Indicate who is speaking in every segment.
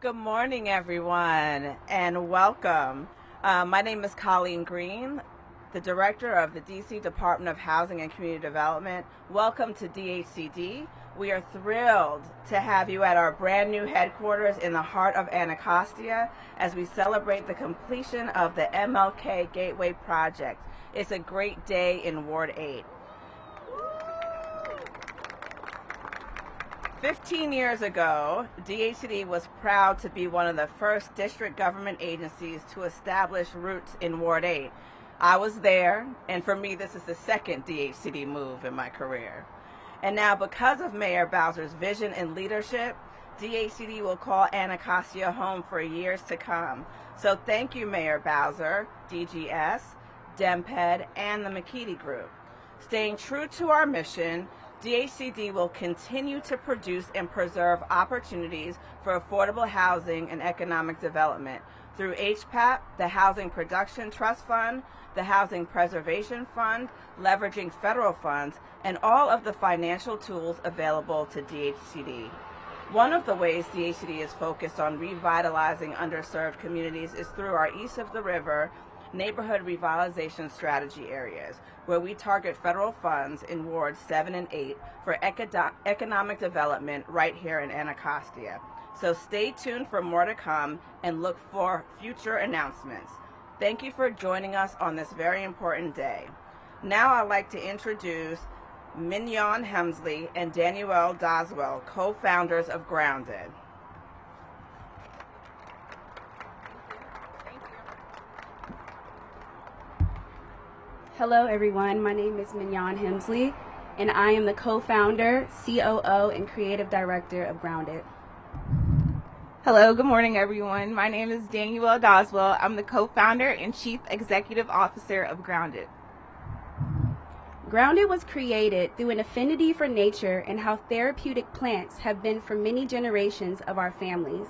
Speaker 1: Good morning, everyone, and welcome. My name is Colleen Green, the Director of the DC Department of Housing and Community Development. Welcome to DHCD. We are thrilled to have you at our brand new headquarters in the heart of Anacostia as we celebrate the completion of the MLK Gateway Project. It's a great day in Ward 8. 15 years ago, DHCD was proud to be one of the first district government agencies to establish roots in Ward 8. I was there, and for me, this is the second DHCD move in my career. And now, because of Mayor Bowser's vision and leadership, DHCD will call Anacostia home for years to come. So thank you, Mayor Bowser, DGS, DEMPED, and the McKeedy Group. Staying true to our mission, DHCD will continue to produce and preserve opportunities for affordable housing and economic development through HPAP, the Housing Production Trust Fund, the Housing Preservation Fund, leveraging federal funds, and all of the financial tools available to DHCD. One of the ways DHCD is focused on revitalizing underserved communities is through our East of the River neighborhood revitalization strategy areas, where we target federal funds in wards 7 and 8 for economic development right here in Anacostia. So stay tuned for more to come and look for future announcements. Thank you for joining us on this very important day. Now I'd like to introduce Mignon Hemsley and Danielle Doswell, co-founders of Grounded.
Speaker 2: Hello everyone, my name is Mignon Hemsley, and I am the co-founder, COO, and creative director of Grounded.
Speaker 3: Hello, good morning everyone. My name is Danielle Doswell. I'm the co-founder and chief executive officer of Grounded.
Speaker 2: Grounded was created through an affinity for nature and how therapeutic plants have been for many generations of our families.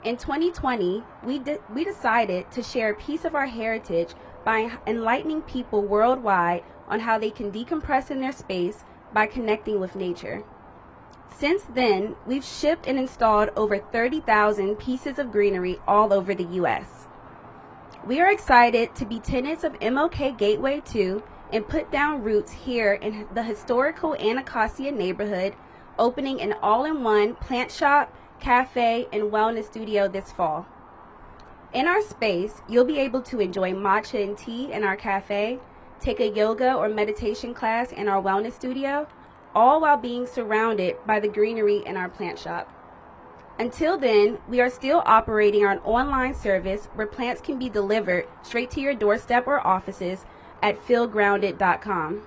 Speaker 2: In 2020, we decided to share a piece of our heritage by enlightening people worldwide on how they can decompress in their space by connecting with nature. Since then, we've shipped and installed over 30,000 pieces of greenery all over the U.S. We are excited to be tenants of MLK Gateway 2 and put down roots here in the historical Anacostia neighborhood, opening an all-in-one plant shop, cafe, and wellness studio this fall. In our space, you'll be able to enjoy matcha and tea in our cafe, take a yoga or meditation class in our wellness studio, all while being surrounded by the greenery in our plant shop. Until then, we are still operating our online service where plants can be delivered straight to your doorstep or offices at feelgrounded.com.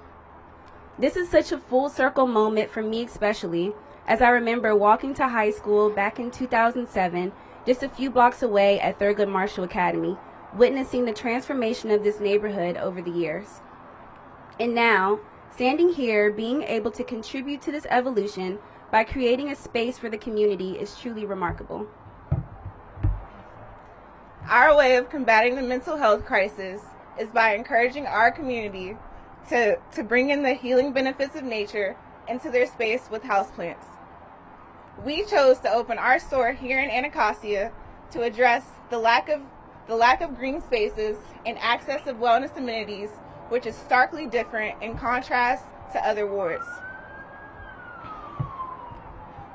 Speaker 2: This is such a full circle moment for me especially, as I remember walking to high school back in 2007, just a few blocks away at Thurgood Marshall Academy, witnessing the transformation of this neighborhood over the years. And now, standing here, being able to contribute to this evolution by creating a space for the community is truly remarkable.
Speaker 3: Our way of combating the mental health crisis is by encouraging our community to bring in the healing benefits of nature into their space with houseplants. We chose to open our store here in Anacostia to address the lack of green spaces and access of wellness amenities, which is starkly different in contrast to other wards.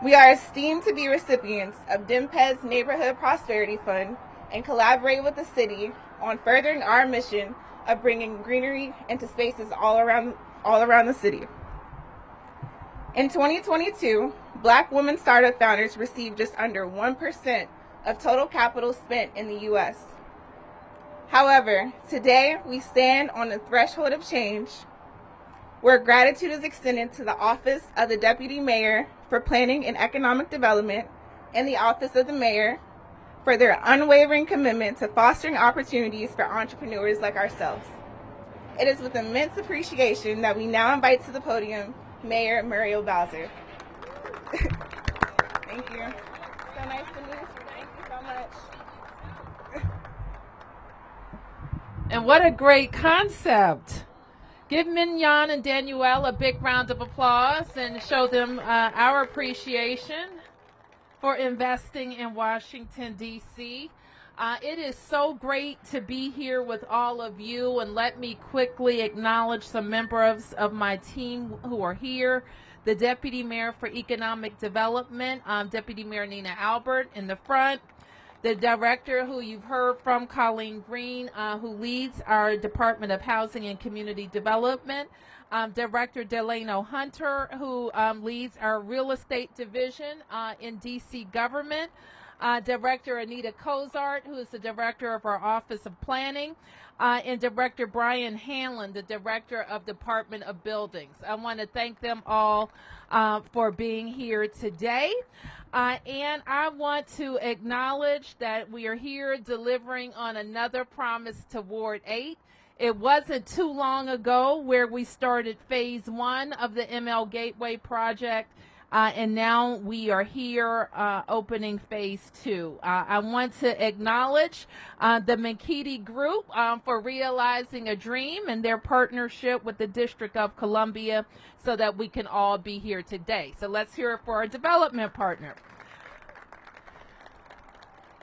Speaker 3: We are esteemed to be recipients of DEMPED's Neighborhood Prosperity Fund and collaborate with the city on furthering our mission of bringing greenery into spaces all around the city. In 2022, Black women startup founders received just under 1% of total capital spent in the U.S. However, today we stand on the threshold of change, where gratitude is extended to the Office of the Deputy Mayor for Planning and Economic Development and the Office of the Mayor for their unwavering commitment to fostering opportunities for entrepreneurs like ourselves. It is with immense appreciation that we now invite to the podium Mayor Muriel Bowser. Thank you. So nice to meet you. Thank you so much.
Speaker 4: And what a great concept. Give Mignon and Danielle a big round of applause and show them our appreciation. for investing in Washington, D.C. It is so great to be here with all of you, and let me quickly acknowledge some members of my team who are here. The Deputy Mayor for Economic Development, Deputy Mayor Nina Albert in the front. The Director who you've heard from, Colleen Green, who leads our Department of Housing and Community Development. Director Delano Hunter, who leads our Real Estate Division in D.C. government. Director Anita Cozart, who is the Director of our Office of Planning, and Director Brian Hanlon, the Director of Department of Buildings. I want to thank them all for being here today. And I want to acknowledge that we are here delivering on another promise to Ward 8. It wasn't too long ago where we started phase 1 of the ML Gateway project. And now we are here opening phase 2. I want to acknowledge the McKeedy Group for realizing a dream and their partnership with the District of Columbia so that we can all be here today. So let's hear it for our development partner.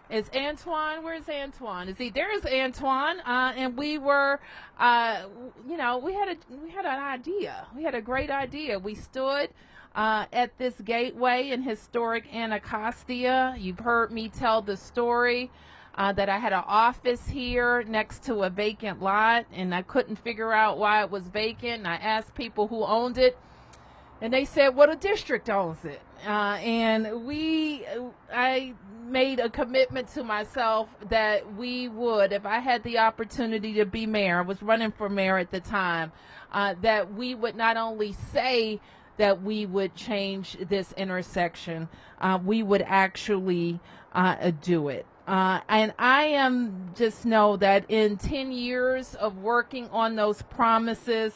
Speaker 4: Is Antoine? Where's Antoine? There's Antoine. And we were, we had an idea. We had a great idea. We stood at this gateway in historic Anacostia. You've heard me tell the story that I had an office here next to a vacant lot, and I couldn't figure out why it was vacant. And I asked people who owned it, and they said, well, the district owns it. I made a commitment to myself that we would, if I had the opportunity to be mayor, I was running for mayor at the time, that we would not only say that we would change this intersection, we would actually do it. And I just know that in 10 years of working on those promises,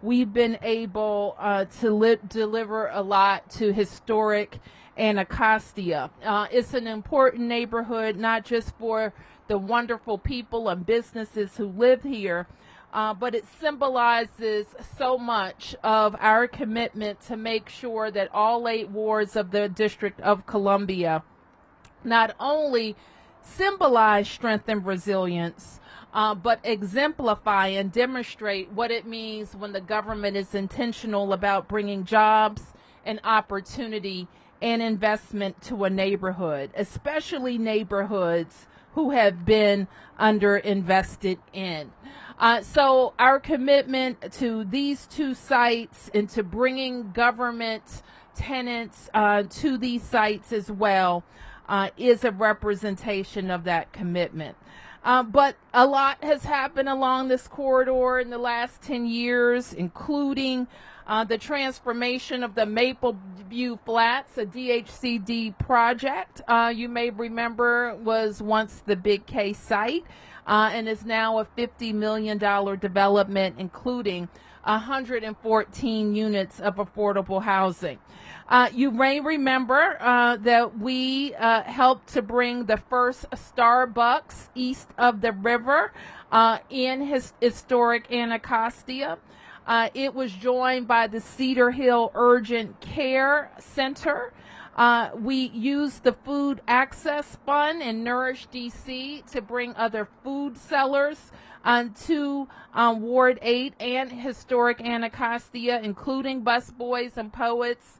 Speaker 4: we've been able to deliver a lot to historic Anacostia. It's an important neighborhood, not just for the wonderful people and businesses who live here, but it symbolizes so much of our commitment to make sure that all 8 wards of the District of Columbia not only symbolize strength and resilience, but exemplify and demonstrate what it means when the government is intentional about bringing jobs and opportunity and investment to a neighborhood, especially neighborhoods who have been underinvested in. So our commitment to these 2 sites and to bringing government tenants to these sites as well is a representation of that commitment. But a lot has happened along this corridor in the last 10 years, including the transformation of the Maple View Flats, a DHCD project, you may remember was once the Big K site, and is now a $50 million development, including 114 units of affordable housing. You may remember that we helped to bring the first Starbucks east of the river in historic Anacostia. It was joined by the Cedar Hill Urgent Care Center. We used the Food Access Fund and Nourish DC to bring other food sellers to Ward 8 and historic Anacostia, including Busboys and Poets,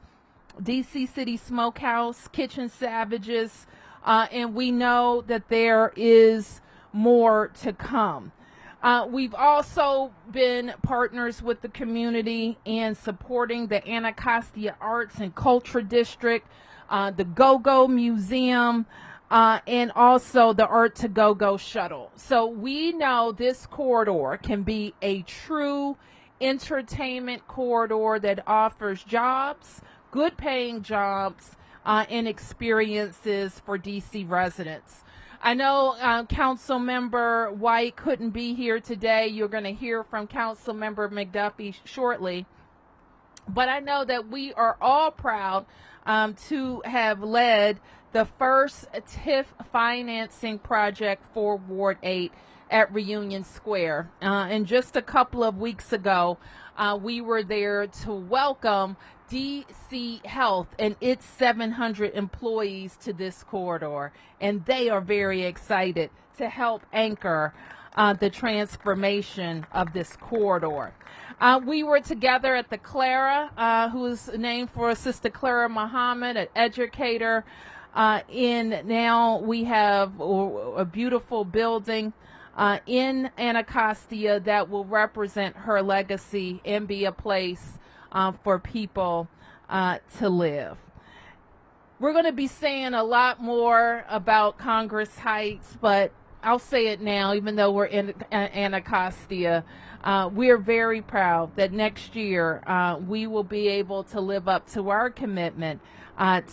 Speaker 4: DC City Smokehouse, Kitchen Savages, and we know that there is more to come. We've also been partners with the community in supporting the Anacostia Arts and Culture District, the Go-Go Museum, and also the Art to Go-Go Shuttle. So we know this corridor can be a true entertainment corridor that offers jobs, good paying jobs, and experiences for DC residents. I know Council Member White couldn't be here today. You're going to hear from Council Member McDuffie shortly. But I know that we are all proud to have led the first TIF financing project for Ward 8 at Reunion Square. And just a couple of weeks ago, we were there to welcome DC Health and its 700 employees to this corridor. And they are very excited to help anchor the transformation of this corridor. We were together at the Clara, who is named for Sister Clara Muhammad, an educator. Now we have a beautiful building in Anacostia that will represent her legacy and be a place for people to live. We're going to be saying a lot more about Congress Heights, but I'll say it now, even though we're in Anacostia. We're very proud that next year we will be able to live up to our commitment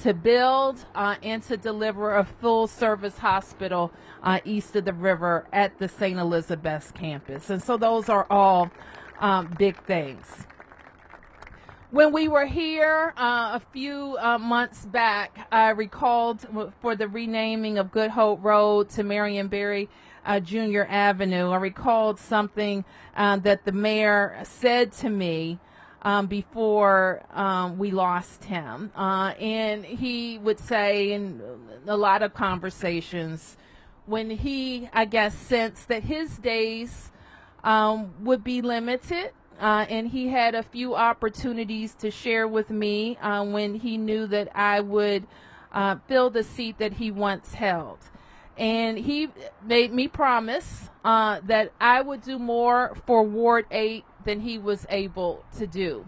Speaker 4: to build and to deliver a full-service hospital east of the river at the St. Elizabeth's campus. And so those are all big things. When we were here a few months back, I recalled for the renaming of Good Hope Road to Marion Barry Jr. Avenue, I recalled something that the mayor said to me before we lost him. And he would say in a lot of conversations, when he, I guess, sensed that his days would be limited, and he had a few opportunities to share with me when he knew that I would fill the seat that he once held. And he made me promise that I would do more for Ward 8 than he was able to do.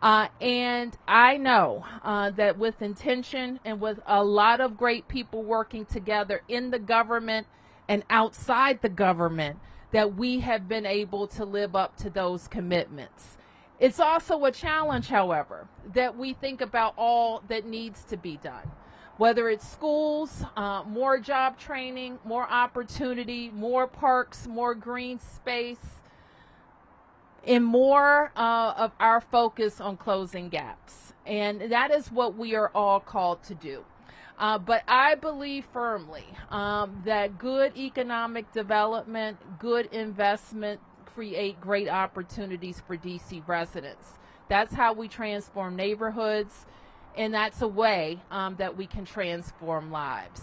Speaker 4: And I know that with intention and with a lot of great people working together in the government and outside the government, that we have been able to live up to those commitments. It's also a challenge, however, that we think about all that needs to be done, whether it's schools, more job training, more opportunity, more parks, more green space, and more of our focus on closing gaps. And that is what we are all called to do. But I believe firmly that good economic development, good investment create great opportunities for DC residents. That's how we transform neighborhoods, and that's a way that we can transform lives.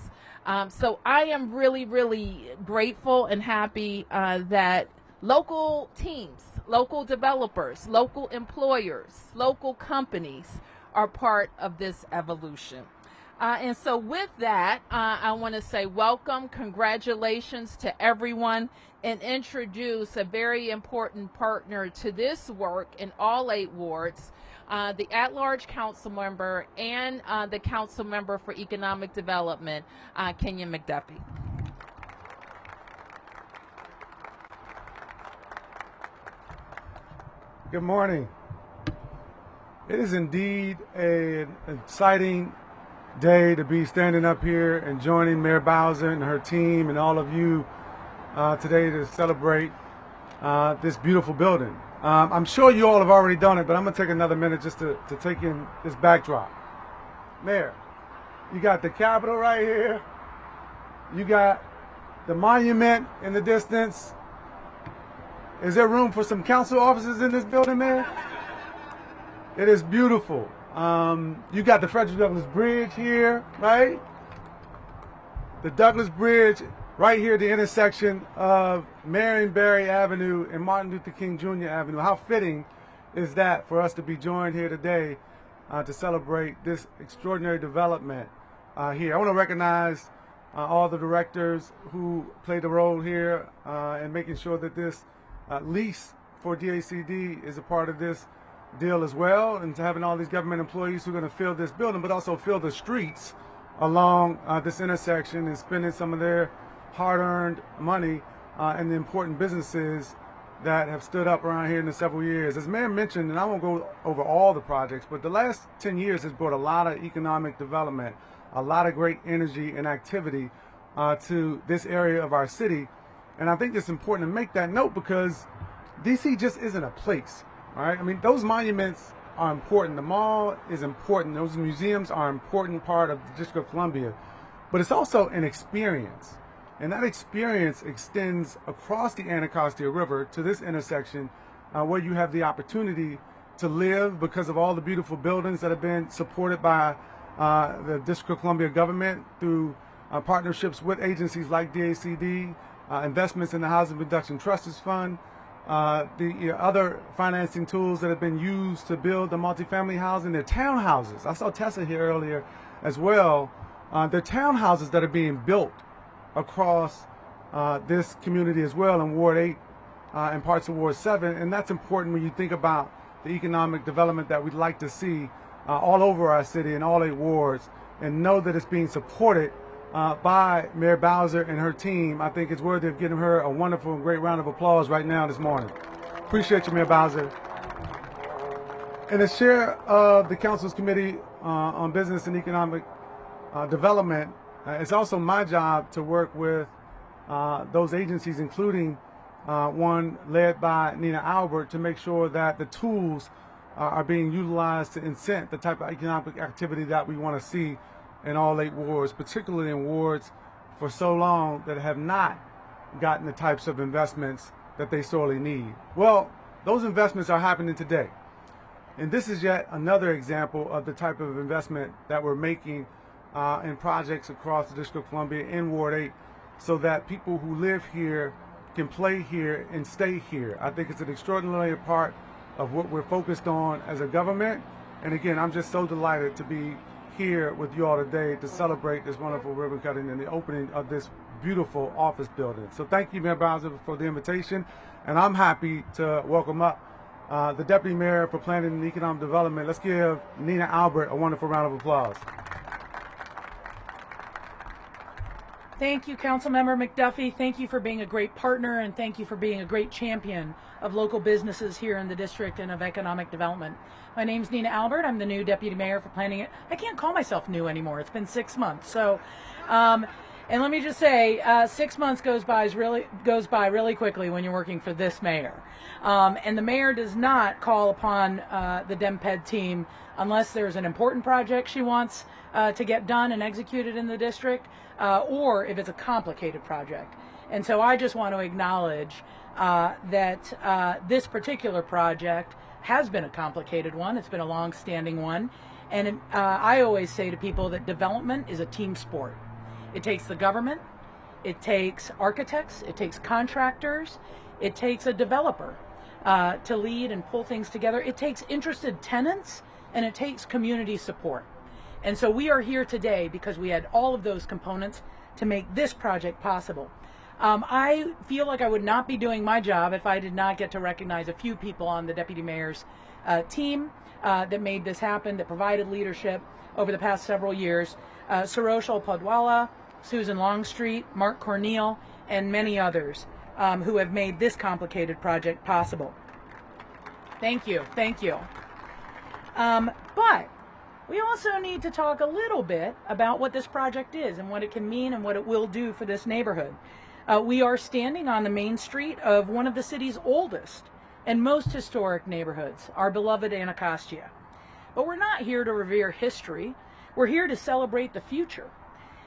Speaker 4: So I am really, really grateful and happy that local teams, local developers, local employers, local companies are part of this evolution. And so with that, I want to say welcome, congratulations to everyone, and introduce a very important partner to this work in all 8 wards, the at-large council member and the council member for economic development, Kenya McDuffie.
Speaker 5: Good morning. It is indeed an exciting day to be standing up here and joining Mayor Bowser and her team and all of you today to celebrate this beautiful building. I'm sure you all have already done it, but I'm going to take another minute just to take in this backdrop. Mayor, you got the Capitol right here. You got the monument in the distance. Is there room for some council offices in this building, Mayor? It is beautiful. You got the Frederick Douglass Bridge here, right? The Douglass Bridge right here at the intersection of Marion Barry Avenue and Martin Luther King Jr. Avenue. How fitting is that for us to be joined here today to celebrate this extraordinary development here. I want to recognize all the directors who played a role here in making sure that this lease for DHCD is a part of this deal as well, and to having all these government employees who are going to fill this building but also fill the streets along this intersection and spending some of their hard-earned money and the important businesses that have stood up around here in the several years. As Mayor mentioned, and I won't go over all the projects, but the last 10 years has brought a lot of economic development, a lot of great energy and activity to this area of our city. And I think it's important to make that note because DC just isn't a place. All right, I mean, those monuments are important. The mall is important. Those museums are an important part of the District of Columbia. But it's also an experience. And that experience extends across the Anacostia River to this intersection where you have the opportunity to live because of all the beautiful buildings that have been supported by the District of Columbia government through partnerships with agencies like DHCD, investments in the Housing Reduction Trusts Fund, the other financing tools that have been used to build the multifamily housing, the townhouses. I saw Tessa here earlier as well. The townhouses that are being built across this community as well in Ward 8 and parts of Ward 7. And that's important when you think about the economic development that we'd like to see all over our city in all 8 wards, and know that it's being supported by Mayor Bowser and her team. I think it's worthy of giving her a wonderful and great round of applause right now this morning. Appreciate you, Mayor Bowser. And as chair of the Council's Committee on Business and Economic Development, it's also my job to work with those agencies, including one led by Nina Albert, to make sure that the tools are being utilized to incent the type of economic activity that we want to see in all 8 wards, particularly in wards for so long that have not gotten the types of investments that they sorely need. Well, those investments are happening today. And this is yet another example of the type of investment that we're making in projects across the District of Columbia in Ward 8 so that people who live here can play here and stay here. I think it's an extraordinary part of what we're focused on as a government. And again, I'm just so delighted to be here with you all today to celebrate this wonderful ribbon cutting and the opening of this beautiful office building. So thank you, Mayor Bowser, for the invitation. And I'm happy to welcome up the Deputy Mayor for Planning and Economic Development. Let's give Nina Albert a wonderful round of applause.
Speaker 6: Thank you, Councilmember McDuffie. Thank you for being a great partner, and thank you for being a great champion of local businesses here in the district and of economic development. My name's Nina Albert. I'm the new Deputy Mayor for Planning. I can't call myself new anymore. It's been 6 months. So, and let me just say, 6 months goes by really quickly when you're working for this mayor. And the mayor does not call upon the DemPed team unless there's an important project she wants to get done and executed in the district, or if it's a complicated project. And so I just want to acknowledge that this particular project has been a complicated one. It's been a long-standing one. And I always say to people that development is a team sport. It takes the government, it takes architects, it takes contractors, it takes a developer to lead and pull things together. It takes interested tenants, and it takes community support. And so we are here today because we had all of those components to make this project possible. I feel like I would not be doing my job if I did not get to recognize a few people on the Deputy Mayor's team that made this happen, that provided leadership over the past several years. Saroshal Padwala, Susan Longstreet, Mark Cornell, and many others who have made this complicated project possible. Thank you, thank you. But we also need to talk a little bit about what this project is and what it can mean and what it will do for this neighborhood. We are standing on the main street of one of the city's oldest and most historic neighborhoods, our beloved Anacostia. But we're not here to revere history. We're here to celebrate the future.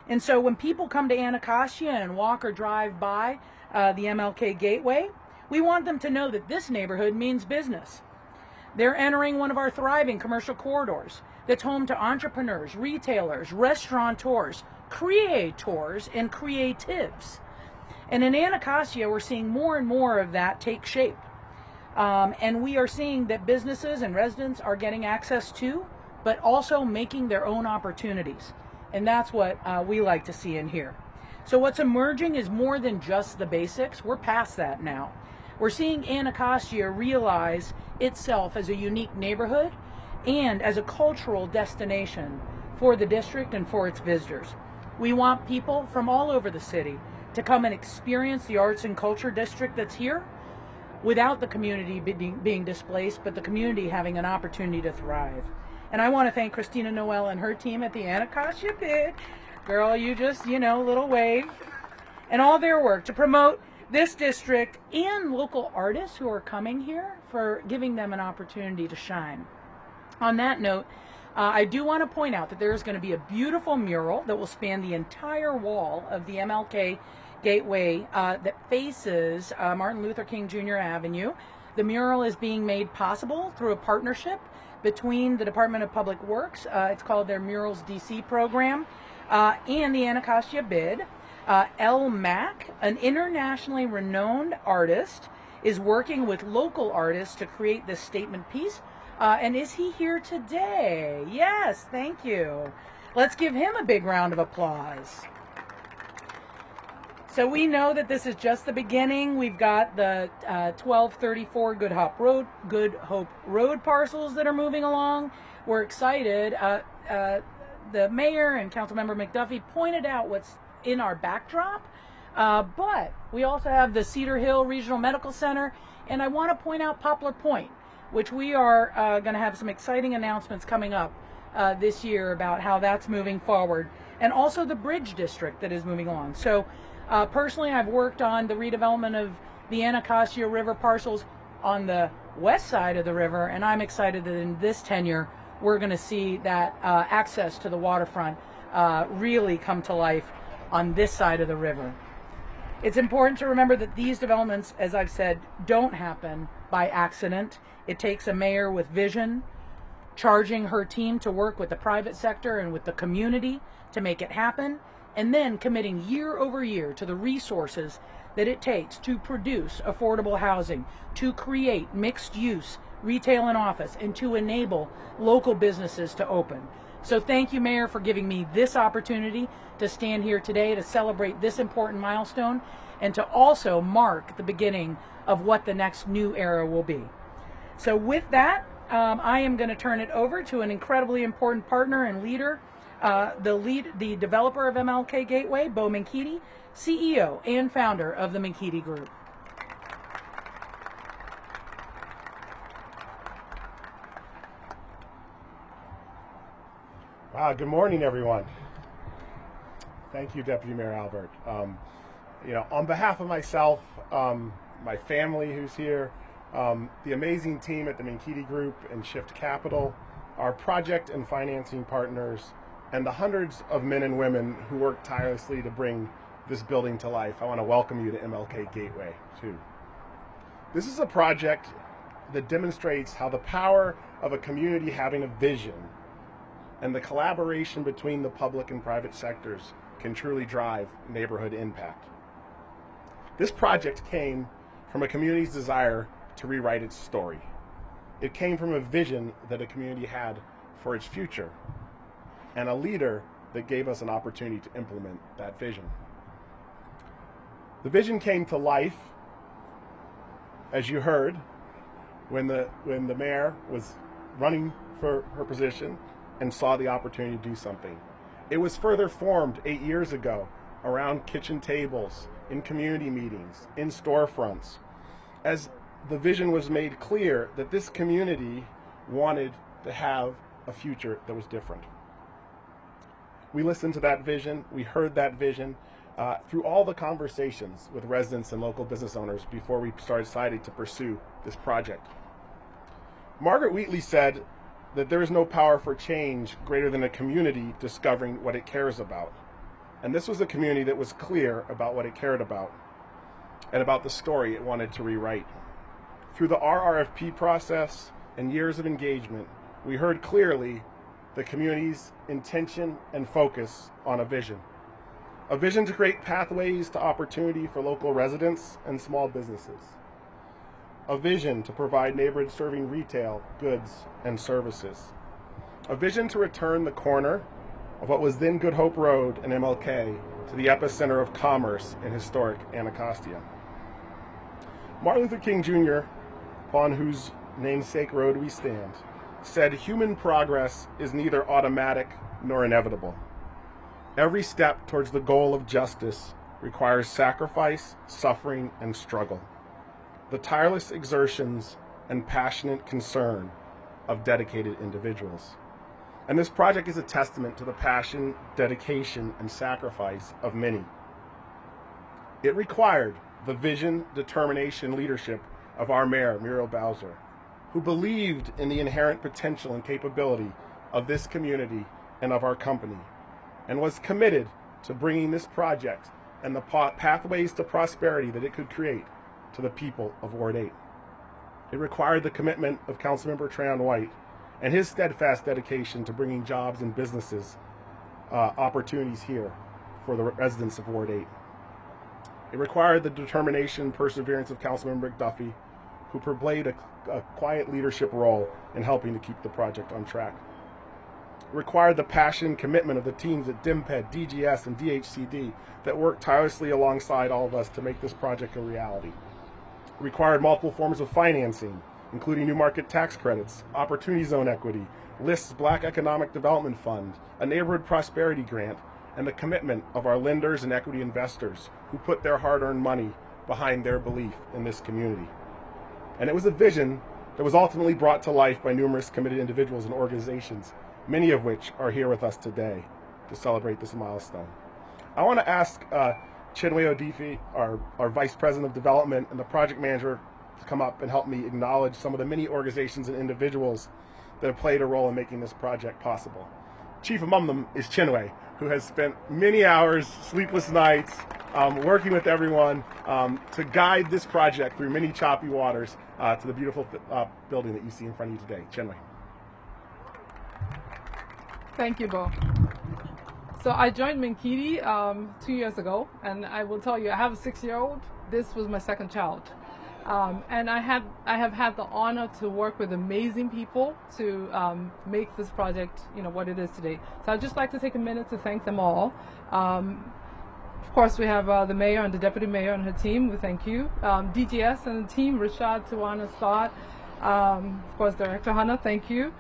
Speaker 6: And so when people come to Anacostia and walk or drive by the MLK Gateway, we want them to know that this neighborhood means business. They're entering one of our thriving commercial corridors that's home to entrepreneurs, retailers, restaurateurs, creators, and creatives. And in Anacostia, we're seeing more and more of that take shape. And we are seeing that businesses and residents are getting access to, but also making their own opportunities. And that's what we like to see in here. So what's emerging is more than just the basics. We're past that now. We're seeing Anacostia realize itself as a unique neighborhood and as a cultural destination for the district and for its visitors. We want people from all over the city to come and experience the arts and culture district that's here without the community being displaced, but the community having an opportunity to thrive. And I want to thank Christina Noel and her team at the Anacostia Pit. Girl, you just, little wave. And all their work to promote this district and local artists who are coming here for giving them an opportunity to shine. On that note, I do want to point out that there is going to be a beautiful mural that will span the entire wall of the MLK Gateway that faces Martin Luther King Jr. Avenue. The mural is being made possible through a partnership between the Department of Public Works, it's called their Murals DC program, and the Anacostia bid. L. Mack, an internationally renowned artist, is working with local artists to create this statement piece. And is he here today? Yes, thank you. Let's give him a big round of applause. So we know that this is just the beginning. We've got the 1234 Good Hope Road parcels that are moving along. We're excited. The mayor and Councilmember McDuffie pointed out what's in our backdrop, but we also have the Cedar Hill Regional Medical Center, and I want to point out Poplar Point, which we are going to have some exciting announcements coming up this year about how that's moving forward, and also the Bridge District that is moving along. So personally, I've worked on the redevelopment of the Anacostia River parcels on the west side of the river, and I'm excited that in this tenure we're going to see that access to the waterfront really come to life on this side of the river. It's important to remember that these developments, as I've said, don't happen by accident. It takes a mayor with vision, charging her team to work with the private sector and with the community to make it happen, and then committing year over year to the resources that it takes to produce affordable housing, to create mixed use retail and office, and to enable local businesses to open. So thank you, Mayor, for giving me this opportunity to stand here today to celebrate this important milestone and to also mark the beginning of what the next new era will be. So with that, I am going to turn it over to an incredibly important partner and leader, the developer of MLK Gateway, Bo Mankitti, CEO and founder of the Mankitti Group.
Speaker 7: Good morning, everyone. Thank you, Deputy Mayor Albert. On behalf of myself, my family who's here, the amazing team at the Mankitti Group and Shift Capital, our project and financing partners, and the hundreds of men and women who work tirelessly to bring this building to life, I want to welcome you to MLK Gateway, too. This is a project that demonstrates how the power of a community having a vision and the collaboration between the public and private sectors can truly drive neighborhood impact. This project came from a community's desire to rewrite its story. It came from a vision that a community had for its future, and a leader that gave us an opportunity to implement that vision. The vision came to life, as you heard, when the mayor was running for her position and saw the opportunity to do something. It was further formed 8 years ago around kitchen tables, in community meetings, in storefronts, as the vision was made clear that this community wanted to have a future that was different. We listened to that vision, we heard that vision through all the conversations with residents and local business owners before we decided to pursue this project. Margaret Wheatley said that there is no power for change greater than a community discovering what it cares about. And this was a community that was clear about what it cared about and about the story it wanted to rewrite. Through the RRFP process and years of engagement, we heard clearly the community's intention and focus on a vision. A vision to create pathways to opportunity for local residents and small businesses. A vision to provide neighborhood-serving retail, goods, and services. A vision to return the corner of what was then Good Hope Road and MLK to the epicenter of commerce in historic Anacostia. Martin Luther King Jr., upon whose namesake road we stand, said human progress is neither automatic nor inevitable. Every step towards the goal of justice requires sacrifice, suffering, and struggle. The tireless exertions and passionate concern of dedicated individuals. And this project is a testament to the passion, dedication, and sacrifice of many. It required the vision, determination, leadership of our mayor, Muriel Bowser, who believed in the inherent potential and capability of this community and of our company, and was committed to bringing this project and the pathways to prosperity that it could create to the people of Ward 8. It required the commitment of Councilmember Trayon White and his steadfast dedication to bringing jobs and businesses opportunities here for the residents of Ward 8. It required the determination and perseverance of Councilmember McDuffie, who played a quiet leadership role in helping to keep the project on track. It required the passion and commitment of the teams at DMPED, DGS, and DHCD that worked tirelessly alongside all of us to make this project a reality. It required multiple forms of financing, including new market tax credits, opportunity zone equity, LIST's Black Economic Development Fund, a neighborhood prosperity grant, and the commitment of our lenders and equity investors who put their hard-earned money behind their belief in this community. And it was a vision that was ultimately brought to life by numerous committed individuals and organizations, many of which are here with us today to celebrate this milestone. I want to ask Chinwe Odife, our Vice President of Development and the project manager, to come up and help me acknowledge some of the many organizations and individuals that have played a role in making this project possible. Chief among them is Chinwe, who has spent many hours, sleepless nights, working with everyone to guide this project through many choppy waters to the beautiful building that you see in front of you today. Chinwe.
Speaker 8: Thank you, Bo. So I joined Minkidi 2 years ago, and I will tell you, I have a 6-year-old. This was my second child. And I have had the honor to work with amazing people to make this project, what it is today. So I'd just like to take a minute to thank them all. Of course, we have the mayor and the deputy mayor and her team. We thank you. DGS and the team, Rashad, Tawana, Scott, of course, Director Hannah, thank you.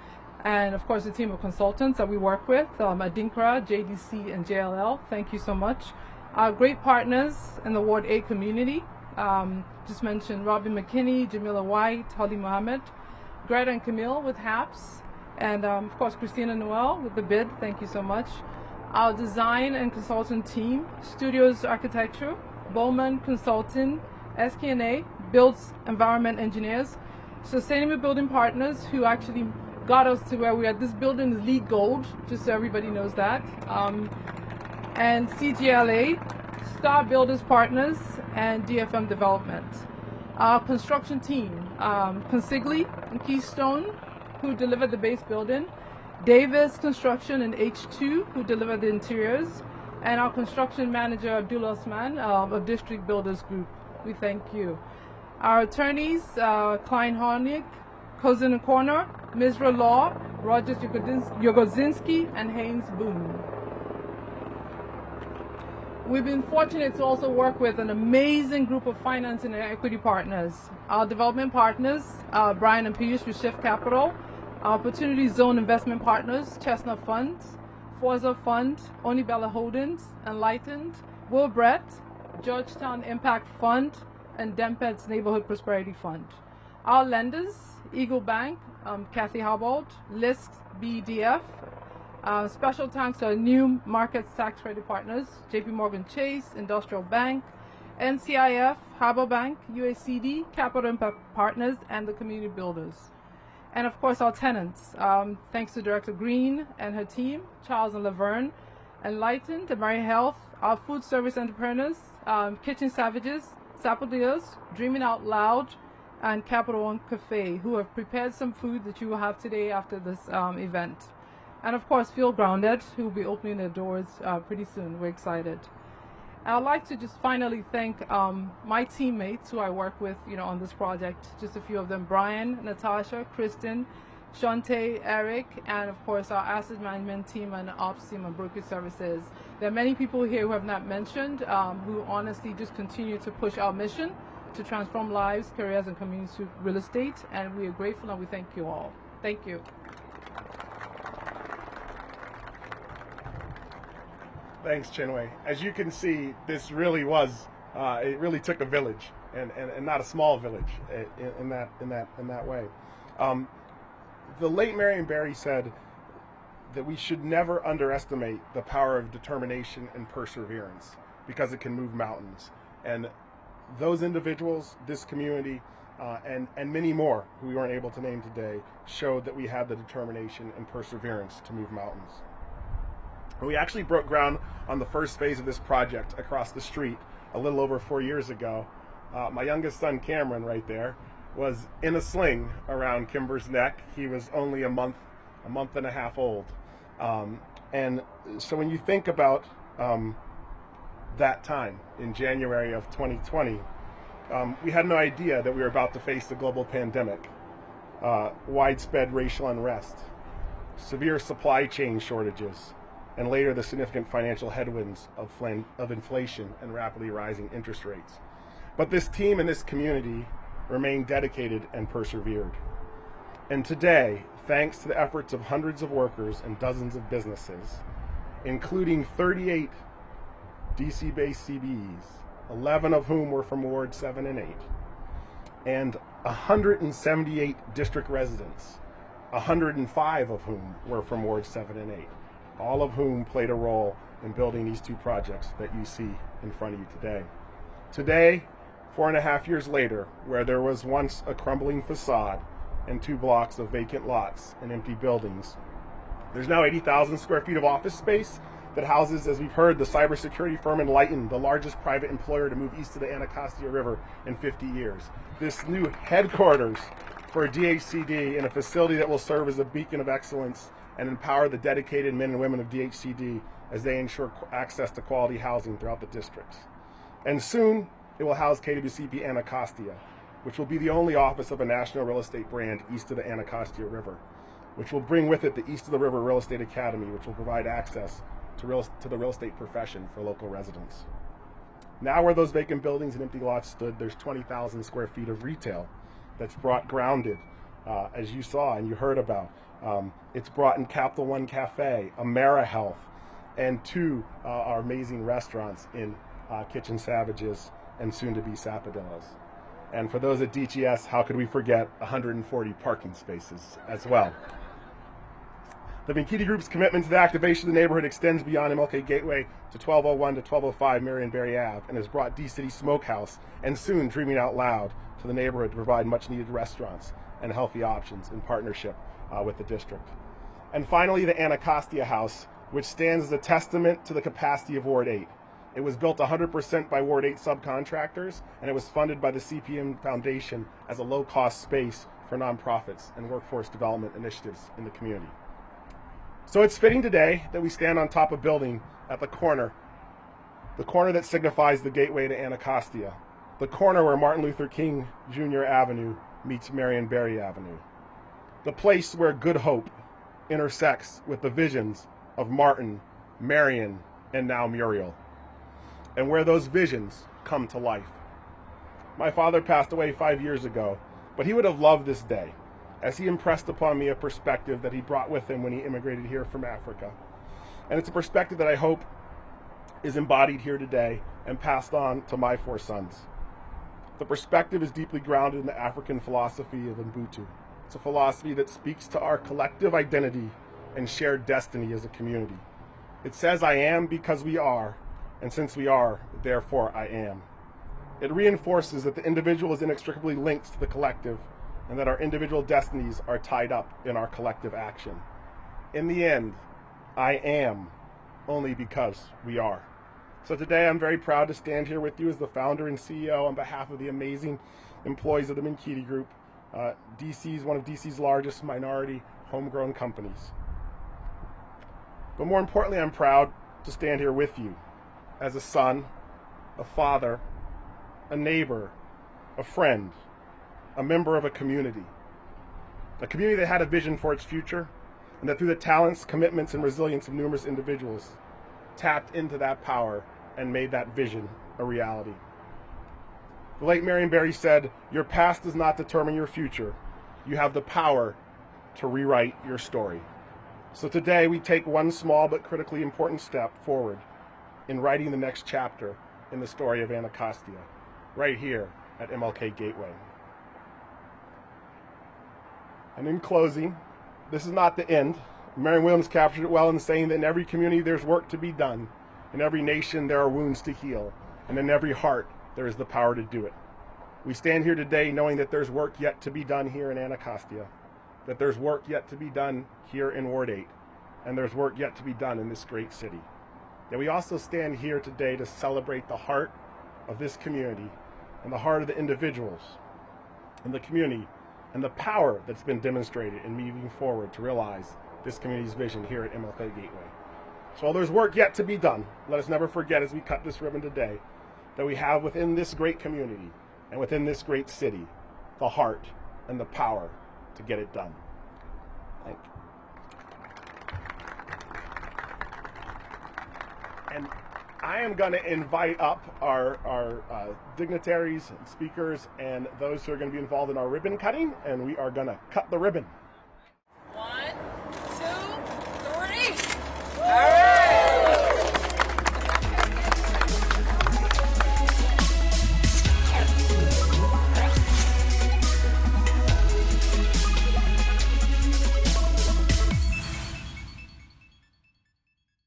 Speaker 8: And of course, the team of consultants that we work with, Adinkra, JDC, and JLL, thank you so much. Our great partners in the Ward 8 community. Just mentioned Robin McKinney, Jamila White, Holly Mohammed, Greta and Camille with HAPS, and of course Christina Noel with the bid, thank you so much. Our design and consultant team, Studios Architecture, Bowman Consulting, SK&A, Builds Environment Engineers, Sustainable Building Partners, who actually got us to where we are. This building is LEED Gold, just so everybody knows that. And CGLA, Star Builders Partners, and DFM Development. Our construction team, Consigli and Keystone, who delivered the base building, Davis Construction and H2, who delivered the interiors, and our construction manager, Abdul Osman, of District Builders Group. We thank you. Our attorneys, Klein Hornick, Cousin and Corner, Misra Law, Rogers Yogodzinski, and Haynes Boone. We've been fortunate to also work with an amazing group of finance and equity partners. Our development partners, Brian and Piyush with Shift Capital, Opportunity Zone Investment Partners, Chestnut Funds, Forza Fund, Onibella Holdings, Enlightened, Will Brett, Georgetown Impact Fund, and DMPED's Neighborhood Prosperity Fund. Our lenders, Eagle Bank, Kathy Hobbold, LIST BDF, special thanks to our new markets tax credit partners, JP Morgan Chase, Industrial Bank, NCIF, Harbor Bank, UACD, Capital Impact Partners, and the community builders. And of course our tenants, thanks to Director Green and her team, Charles and Laverne, Enlightened, Amari Health, our food service entrepreneurs, Kitchen Savages, Sapodillos, Dreaming Out Loud, and Capital One Cafe, who have prepared some food that you will have today after this event. And of course, Feel Grounded, who will be opening their doors pretty soon. We're excited. I'd like to just finally thank my teammates who I work with, on this project. Just a few of them: Brian, Natasha, Kristen, Shante, Eric, and of course our asset management team and ops team and brokerage services. There are many people here who have not mentioned, who honestly just continue to push our mission to transform lives, careers, and communities through real estate. And we are grateful and we thank you all. Thank you.
Speaker 7: Thanks, Chinwe. As you can see, this really was, it really took a village, and not a small village in that way. The late Marion Barry said that we should never underestimate the power of determination and perseverance, because it can move mountains. And those individuals, this community, and many more who we weren't able to name today showed that we had the determination and perseverance to move mountains. And we actually broke ground on the first phase of this project across the street a little over 4 years ago. My youngest son, Cameron, right there, was in a sling around Kimber's neck. He was only a month and a half old. And so when you think about that time in January of 2020, we had no idea that we were about to face the global pandemic, widespread racial unrest, severe supply chain shortages, and later the significant financial headwinds of inflation and rapidly rising interest rates. But this team and this community remained dedicated and persevered. And today, thanks to the efforts of hundreds of workers and dozens of businesses, including 38 DC-based CBEs, 11 of whom were from Ward 7 and 8, and 178 district residents, 105 of whom were from Ward 7 and 8, all of whom played a role in building these two projects that you see in front of you today. Today, 4.5 years later, where there was once a crumbling facade and 2 blocks of vacant lots and empty buildings, there's now 80,000 square feet of office space that houses, as we've heard, the cybersecurity firm Enlighten, the largest private employer to move east of the Anacostia River in 50 years. This new headquarters for DHCD in a facility that will serve as a beacon of excellence and empower the dedicated men and women of DHCD as they ensure access to quality housing throughout the district. And soon, it will house KWCP Anacostia, which will be the only office of a national real estate brand east of the Anacostia River, which will bring with it the East of the River Real Estate Academy, which will provide access to the real estate profession for local residents. Now where those vacant buildings and empty lots stood, there's 20,000 square feet of retail that's brought grounded, as you saw and you heard about. It's brought in Capital One Cafe, AmeriHealth, and 2 our amazing restaurants in Kitchen Savages and soon to be Sapodillos. And for those at DGS, how could we forget 140 parking spaces as well? The Minkiti Group's commitment to the activation of the neighborhood extends beyond MLK Gateway to 1201 to 1205 Marion Barry Ave and has brought D-City Smokehouse and soon Dreaming Out Loud to the neighborhood to provide much needed restaurants and healthy options in partnership with the district. And finally, the Anacostia House, which stands as a testament to the capacity of Ward 8. It was built 100% by Ward 8 subcontractors, and it was funded by the CPM Foundation as a low-cost space for nonprofits and workforce development initiatives in the community. So it's fitting today that we stand on top of a building at the corner that signifies the gateway to Anacostia, the corner where Martin Luther King Jr. Avenue meets Marion Barry Avenue, the place where Good Hope intersects with the visions of Martin, Marion, and now Muriel, and where those visions come to life. My father passed away 5 years ago, but he would have loved this day, as he impressed upon me a perspective that he brought with him when he immigrated here from Africa. And it's a perspective that I hope is embodied here today and passed on to my 4 sons. The perspective is deeply grounded in the African philosophy of Ubuntu. It's a philosophy that speaks to our collective identity and shared destiny as a community. It says, I am because we are, and since we are, therefore I am. It reinforces that the individual is inextricably linked to the collective and that our individual destinies are tied up in our collective action. In the end, I am only because we are. So today I'm very proud to stand here with you as the founder and CEO on behalf of the amazing employees of the Minkiti Group. DC is one of DC's largest minority homegrown companies. But more importantly, I'm proud to stand here with you as a son, a father, a neighbor, a friend, a member of a community that had a vision for its future, and that through the talents, commitments, and resilience of numerous individuals, tapped into that power and made that vision a reality. The late Marion Barry said, your past does not determine your future. You have the power to rewrite your story. So today we take one small but critically important step forward in writing the next chapter in the story of Anacostia, right here at MLK Gateway. And in closing, this is not the end. Marion Williams captured it well in saying that in every community there's work to be done. In every nation there are wounds to heal. And in every heart there is the power to do it. We stand here today knowing that there's work yet to be done here in Anacostia, that there's work yet to be done here in Ward 8, and there's work yet to be done in this great city. That we also stand here today to celebrate the heart of this community and the heart of the individuals in the community and the power that's been demonstrated in moving forward to realize this community's vision here at MLK Gateway. So while there's work yet to be done, let us never forget as we cut this ribbon today that we have within this great community and within this great city the heart and the power to get it done. Thank you. And I am going to invite up our dignitaries and speakers and those who are going to be involved in our ribbon cutting, and we are going to cut the ribbon.
Speaker 1: 1, 2, 3. All right.